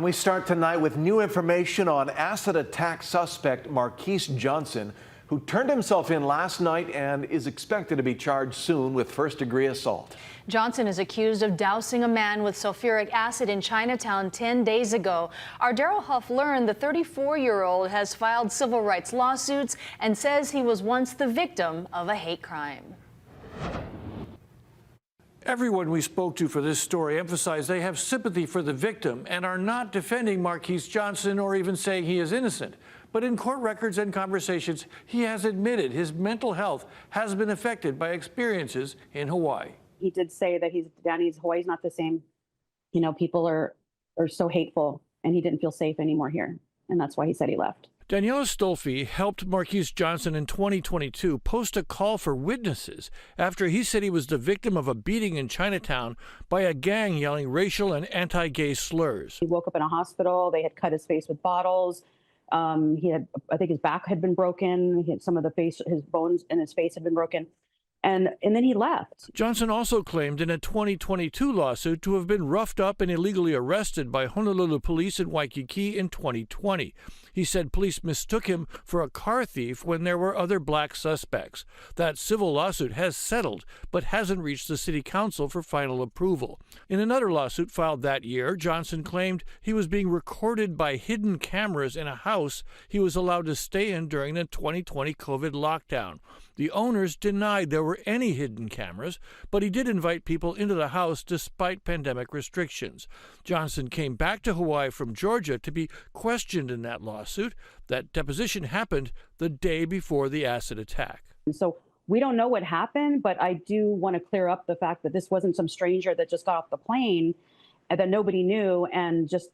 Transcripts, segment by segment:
We start tonight with new information on acid attack suspect Marquise Johnson, who turned himself in last night and is expected to be charged soon with first-degree assault. Johnson is accused of dousing a man with sulfuric acid in Chinatown 10 days ago. Our Daryl Huff learned the 34-year-old has filed civil rights lawsuits and says he was once the victim of a hate crime. Everyone we spoke to for this story emphasized they have sympathy for the victim and are not defending Marquise Johnson or even saying he is innocent. But in court records and conversations, he has admitted his mental health has been affected by experiences in Hawaii. He did say that Hawaii's not the same. You know, people are so hateful, and he didn't feel safe anymore here. And that's why he said he left. Daniela Stolfi helped Marquise Johnson in 2022 post a call for witnesses after he said he was the victim of a beating in Chinatown by a gang yelling racial and anti-gay slurs. He woke up in a hospital. They had cut his face with bottles. I think his back had been broken. He had some of his bones in his face had been broken. And then he left. Johnson also claimed in a 2022 lawsuit to have been roughed up and illegally arrested by Honolulu police in Waikiki in 2020. He said police mistook him for a car thief when there were other black suspects. That civil lawsuit has settled, but hasn't reached the city council for final approval. In another lawsuit filed that year, Johnson claimed he was being recorded by hidden cameras in a house he was allowed to stay in during the 2020 COVID lockdown. The owners denied there were any hidden cameras, but he did invite people into the house despite pandemic restrictions. Johnson came back to Hawaii from Georgia to be questioned in that lawsuit. That deposition happened the day before the acid attack. So we don't know what happened, but I do want to clear up the fact that this wasn't some stranger that just got off the plane and that nobody knew and just,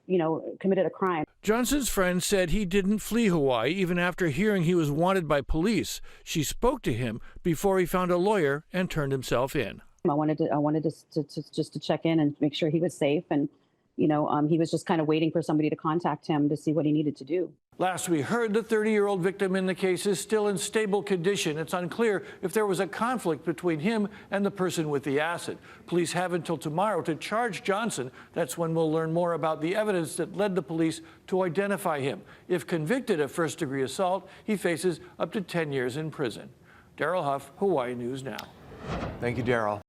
committed a crime. Johnson's friend said he didn't flee Hawaii even after hearing he was wanted by police. She spoke to him before he found a lawyer and turned himself in. I wanted to check in and make sure he was safe, and he was just kind of waiting for somebody to contact him to see what he needed to do. Last we heard, the 30-year-old victim in the case is still in stable condition. It's unclear if there was a conflict between him and the person with the acid. Police have until tomorrow to charge Johnson. That's when we'll learn more about the evidence that led the police to identify him. If convicted of first-degree assault, he faces up to 10 years in prison. Daryl Huff, Hawaii News Now. Thank you, Daryl.